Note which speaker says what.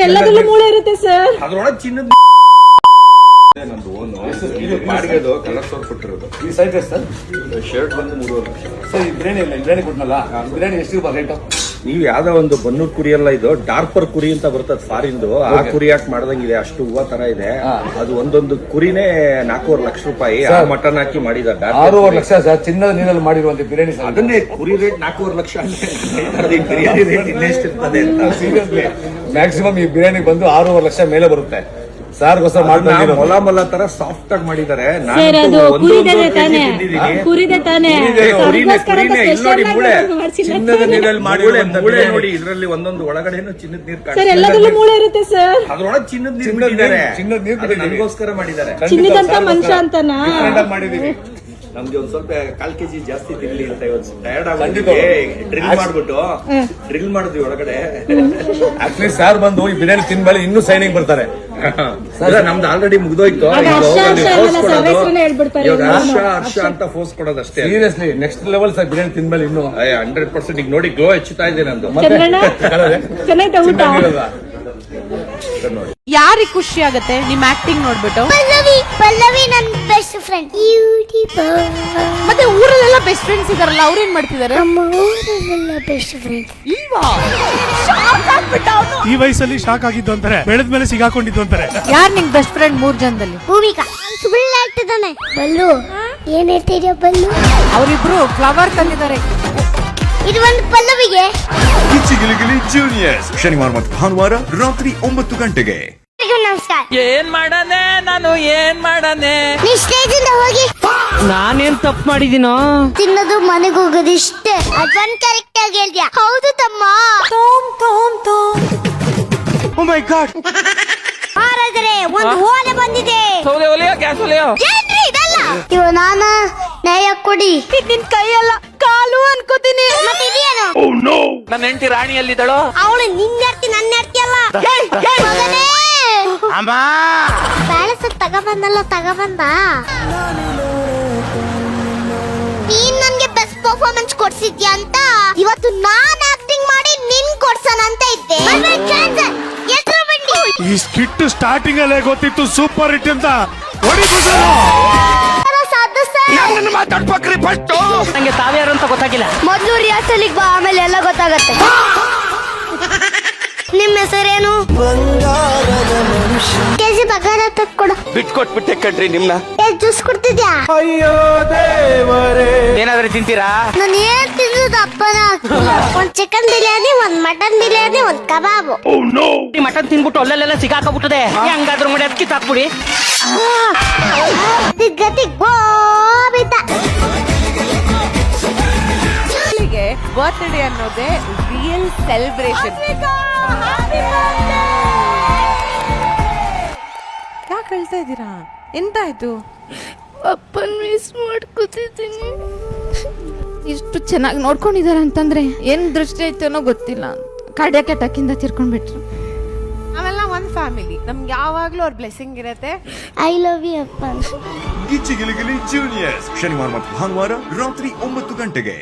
Speaker 1: Sir ಎಲ್ಲದರಲ್ಲೂ ಮೂಳೆ ಇರುತ್ತೆ ಸರ್.
Speaker 2: ಅದ್ರೊಳಗೆ ಚಿನ್ನದ ನಂದು ಓನು ಬಾಡಿಗೆದು ಕಲರ್ ಸ್ಟೋರ್ ಕೊಟ್ಟಿರೋದು.
Speaker 3: ಈ ಸೈಟ್ ಸರ್
Speaker 2: ಶರ್ಟ್ ಬಂದು 3.5 ಲಕ್ಷ
Speaker 3: ಸರ್. ಈ ಬಿರಿಯಾನಿ ಇಲ್ಲ, ಬಿರಿಯಾನಿ ಕೊಟ್ಟನಲ್ಲ, ಬಿರಿಯಾನಿ ಎಷ್ಟು ರೇಟು?
Speaker 2: ನೀವು ಯಾವ್ದೋ ಒಂದು ಬನ್ನೂರ್ ಕುರಿ ಎಲ್ಲ ಇದು ಡಾರ್ಪರ್ ಕುರಿ ಅಂತ ಬರ್ತದೆ ಫಾರಿಂದು, ಆ ಕುರಿ ಯಾಕೆ ಮಾಡ್ದಂಗಿದೆ, ಅಷ್ಟು ಹೂವ ತರ ಇದೆ. ಅದು ಒಂದೊಂದು ಕುರಿನೇ 4.5 ಲಕ್ಷ ರೂಪಾಯಿ ಮಟನ್ ಹಾಕಿ ಮಾಡಿದ್ದಾರೆ.
Speaker 3: 6.5 ಲಕ್ಷ ಸರ್, ಚಿನ್ನದ ನೀರಲ್ಲಿ ಮಾಡಿರುವಂತ ಬಿರಿಯಾನಿ ಸರ್.
Speaker 2: ಅದನ್ನೇ ಕುರಿ ರೇಟ್ 4.5 ಲಕ್ಷ ಬಿರಿಯಾನಿ ರೇಟ್ ಇನ್ನೆಷ್ಟಿರ್ತದೆ ಅಂತ.
Speaker 3: ಸೀರಿಯಸ್ಲಿ ಮ್ಯಾಕ್ಸಿಮಮ್ ಈ ಬಿರಿಯಾನಿ ಬಂದು 6.5 ಲಕ್ಷ ಮೇಲೆ ಬರುತ್ತೆ. ಸಾರ್ಗೋಸ್ಕರ
Speaker 2: ಮೊಲ ಮೊಲ ತರ ಸಾಫ್ಟ್ ಆಗಿ ಮಾಡಿದ್ದಾರೆ.
Speaker 1: ಸರ್ ಅದು ಕುರಿದೆ ತಾನೆ, ಕುರಿದೆ ತಾನೆ.
Speaker 2: ಚಿನ್ನದ ನೀರಲ್ಲಿ ಮಾಡಿ ನೋಡಿ, ಇದರಲ್ಲಿ ಒಂದೊಂದು ಒಳಗಡೆನು ಚಿನ್ನದ ನೀರು
Speaker 1: ಸರ್ ಎಲ್ಲದರಲ್ಲೂ ಮೂಳೆ ಇರುತ್ತೆ ಸರ್.
Speaker 2: ಅದ್ರೊಳಗೆ ಚಿನ್ನದ ನೀರು
Speaker 3: ಚಿನ್ನದ ನೀರು
Speaker 2: ನನಗೋಸ್ಕರ ಮಾಡಿದ್ದಾರೆ.
Speaker 1: ಚಿನ್ನದಂತ ಮನುಷ್ಯ ಅಂತನಾ
Speaker 3: ಮಾಡಿದೀವಿ.
Speaker 2: ನಮ್ಗೆ ಒಂದ್ ಸ್ವಲ್ಪ 1/4 kg ಜಾಸ್ತಿ ತಿನ್ಲಿ ಅಂತ ಇವತ್ತು ಟಯರ್ಡ್ ಆಗಿ ಡ್ರಿಲ್ ಮಾಡ್ಬಿಟ್ಟು ಡ್ರಿಲ್ ಮಾಡಿದ್ವಿ ಒಳಗಡೆ.
Speaker 3: ಆಕ್ಚುಲಿ ಸಾರ್ ಬಂದು ಈ ಬಿರಿಯಾನಿ ತಿನ್ಮೇಲೆ ಇನ್ನೂ ಸೈನಿಂಗ್ ಬರ್ತಾರೆ.
Speaker 2: ನಮ್ದು ಆಲ್ರೆಡಿ ಮುಗ್ದೋಯ್ತು. ಹರ್ಷ ಅಂತ ಫೋರ್ಸ್ ಕೊಡೋದಷ್ಟೇ.
Speaker 3: Seriously next level sir biryani ತಿನ್ಮೇಲೆ ಇನ್ನು
Speaker 2: 100%. ಈಗ ನೋಡಿ ಗ್ಲೋ ಹೆಚ್ಚುತ್ತಾ ಇದೆ ನಂದು.
Speaker 4: ಯಾರಿಗೆ ಖುಷಿ ಆಗತ್ತೆ ನಿಮ್ ಆಕ್ಟಿಂಗ್ ನೋಡ್ಬಿಟ್ಟು?
Speaker 5: ಪಲ್ಲವಿ ನನ್ ಬೆಸ್ಟ್ ಫ್ರೆಂಡ್.
Speaker 4: ಮತ್ತೆ ಊರಲ್ಲೆಲ್ಲ ಬೆಸ್ಟ್ ಫ್ರೆಂಡ್ಸ್ ಇದಾರಲ್ಲ, ಅವ್ರೇನ್ ಮಾಡ್ತಿದಾರೆ?
Speaker 5: ನಮ್ಮ ಊರಲ್ಲೆಲ್ಲ ಬೆಸ್ಟ್ ಫ್ರೆಂಡ್
Speaker 4: ಇಲ್ವಾ?
Speaker 6: ಈ ವಯಸ್ಸಲ್ಲಿ ಶಾಕ್ ಆಗಿದ್ದು ಅಂತಾರೆ, ಬೆಳೆದ ಮೇಲೆ ಸಿಗಾಕೊಂಡಿದ್ದು ಅಂತಾರೆ.
Speaker 4: ಯಾರ್ ನಿಂಗ್ ಬೆಸ್ಟ್ ಫ್ರೆಂಡ್ 3 ಜನದಲ್ಲಿ?
Speaker 5: ಭೂಮಿಕಾ ಸುಳ್ಳು ಹೇಳ್ತಿದ್ದಾನೆ. ಬಲ್ಲು ಏನ್ ಹೇಳ್ತಿದ್ಯಾ ಬಲ್ಲು?
Speaker 4: ಅವರಿಬ್ರು ಫ್ಲವರ್ ತಂದಿದ್ದಾರೆ.
Speaker 5: ಇದು ಒಂದು ಪಲ್ಲವಿಗೆ.
Speaker 7: ಗಿಲಿ ಜೂನಿಯರ್ಸ್ ಶನಿವಾರ ಮತ್ತು ಭಾನುವಾರ ರಾತ್ರಿ 9 ಗಂಟೆಗೆ.
Speaker 5: ನಮಸ್ಕಾರ.
Speaker 8: ಏನ್ ಮಾಡನೆ ನಾನು, ಏನ್ ಮಾಡನೆ?
Speaker 5: ನೀ ಸ್ಟೇಜ್ ಇಂದ ಹೋಗಿ.
Speaker 8: ನಾನೇನ್ ತಪ್ಪು ಮಾಡಿದೀನೋ?
Speaker 5: ತಿನ್ನೋದು ಮನೆಗೆ ಹೋಗೋದು ಇಷ್ಟೇ. ಅದೊಂದು ಕರೆಕ್ಟ್ ಆಗಿ ಹೇಳ್ದ್ಯಾ. ಹೌದು ತಮ್ಮ.
Speaker 7: ಓ ಮೈ ಗಾಡ್.
Speaker 5: ಹಾಗಾದ್ರೆ ಒಂದು ಓಲೆ ಬಂದಿದೆ.
Speaker 8: ಸೌದೆ ಒಲೆಯೋ ಗ್ಯಾಸ್ ಒಲೆಯೋ?
Speaker 5: ಏನ್ರಿ ಇದಲ್ಲ? ಇವ ನಾನ ನ್ಯಾಯ ಕೊಡಿ.
Speaker 4: ನಿನ್ ಕೈಯಲ್ಲ ಕಾಲು ಅನ್ಕೋತೀನಿ.
Speaker 5: ಮತ್ತೆ ಇದೇನು?
Speaker 8: ನನ್ನ ಹೆಂಡತಿ ರಾಣಿಯಲ್ಲಿದ್ದಳು.
Speaker 5: ಅವಳು ನಿನ್ನ ಹೆಂಡತಿ ನನ್ನ ಹೆಂಡತಿ ಅಲ್ಲ. ಮಗನೇ ಬ್ಯಾಳಸ ತಗಬಂದ. ನೀನ್ ನನ್ಗೆ ಬೆಸ್ಟ್ ಪರ್ಫಾರ್ಮೆನ್ಸ್ ಕೊಡ್ಸಿದ್ಯಾ ಅಂತ ಇವತ್ತು ನಾನ್ ಆಕ್ಟಿಂಗ್ ಮಾಡಿ ನಿನ್ ಕೊಡ್ಸೋಣ ಅಂತ ಇದ್ದೆ.
Speaker 6: ಈ ಸ್ಕಿಟ್ ಸ್ಟಾರ್ಟಿಂಗ್ ಅಲ್ಲೇ ಗೊತ್ತಿತ್ತು ಸೂಪರ್ ಹಿಟ್ ಅಂತ.
Speaker 8: ಮಾತಾಡ್ಬೇಕ್ರಿ ಫಸ್ಟ್. ನಂಗೆ ತಾವ್ಯಾರು ಅಂತ ಗೊತ್ತಾಗಿಲ್ಲ.
Speaker 5: ಮೊದ್ಲು ರಿಹರ್ಸಲಿಗೆ ಬಾ, ಆಮೇಲೆ ಎಲ್ಲ ಗೊತ್ತಾಗತ್ತೆ. ನಿಮ್ಮ ಹೆಸರೇನು? ಕೆಜಿ ಬಗಾರ ತಕ್ಕೊಡು.
Speaker 8: ಬಿಟ್ಕೊಟ್ಬಿಟ್ಟೆ ಕಣ್ರಿ ನಿಮ್ನ.
Speaker 5: ಜ್ಯೂಸ್ ಕೊಡ್ತಿದ್ಯಾ?
Speaker 8: ಏನಾದ್ರೂ ತಿಂತೀರಾ?
Speaker 5: ನಾನು ಏನ್ ತಿನ್ನೋದು ಅಪ್ಪನ? ಒಂದ್ ಚಿಕನ್ ಬಿರಿಯಾನಿ, ಒಂದ್ ಮಟನ್ ಬಿರಿಯಾನಿ, ಒಂದ್ ಕಬಾಬು.
Speaker 8: ಮಟನ್ ತಿನ್ಬಿಟ್ಟು ಅಲ್ಲೆಲ್ಲ ಸಿಗಾಕಬಿಟ್ಟದೆ. ಹಂಗಾದ್ರೂ ಮಾಡಿ ಅದಕ್ಕೆ ತಾಕ್ಬಿಡಿ.
Speaker 5: ಗತಿ ಗೋಬಿತ.
Speaker 4: ಬರ್ತ್ಡೇ ಅನ್ನೋದೇ ರಿಯಲ್ ಸೆಲೆಬ್ರೇಷನ್. ಯಾಕೆ ಹೇಳ್ತಾ ಇದ್ದೀರಾ? ಎಂತಾಯ್ತು?
Speaker 9: ಅಪ್ಪನ್ ಮಿಸ್ ಮಾಡ್ಕೊತಿದ್ದೀನಿ. ಇಷ್ಟು ಚೆನ್ನಾಗಿ ನೋಡ್ಕೊಂಡಿದ್ದಾರೆ ಅಂತಂದ್ರೆ ಏನ್ ದೃಷ್ಟಿ ಐತನೋ ಗೊತ್ತಿಲ್ಲ. ಕಾರ್ಡಿಯಾಕ್ ಅಟ್ಯಾಕ್ ಇಂದ ತೀರ್ಕೊಂಡ್ಬಿಟ್ರು.
Speaker 4: ನಾವೆಲ್ಲ ಒಂದ್ ಫ್ಯಾಮಿಲಿ, ನಮ್ಗೆ ಯಾವಾಗ್ಲೂ ಅವ್ರ ಬ್ಲೆಸ್ಸಿಂಗ್ ಇರತ್ತೆ.
Speaker 5: ಐ ಲವ್ ಯು ಅಪ್ಪ.
Speaker 7: ಗಿಲಿ ಜೂನಿಯರ್ಸ್ ಶನಿವಾರ ಮತ್ತು ಭಾನುವಾರ ರಾತ್ರಿ 9 ಗಂಟೆಗೆ.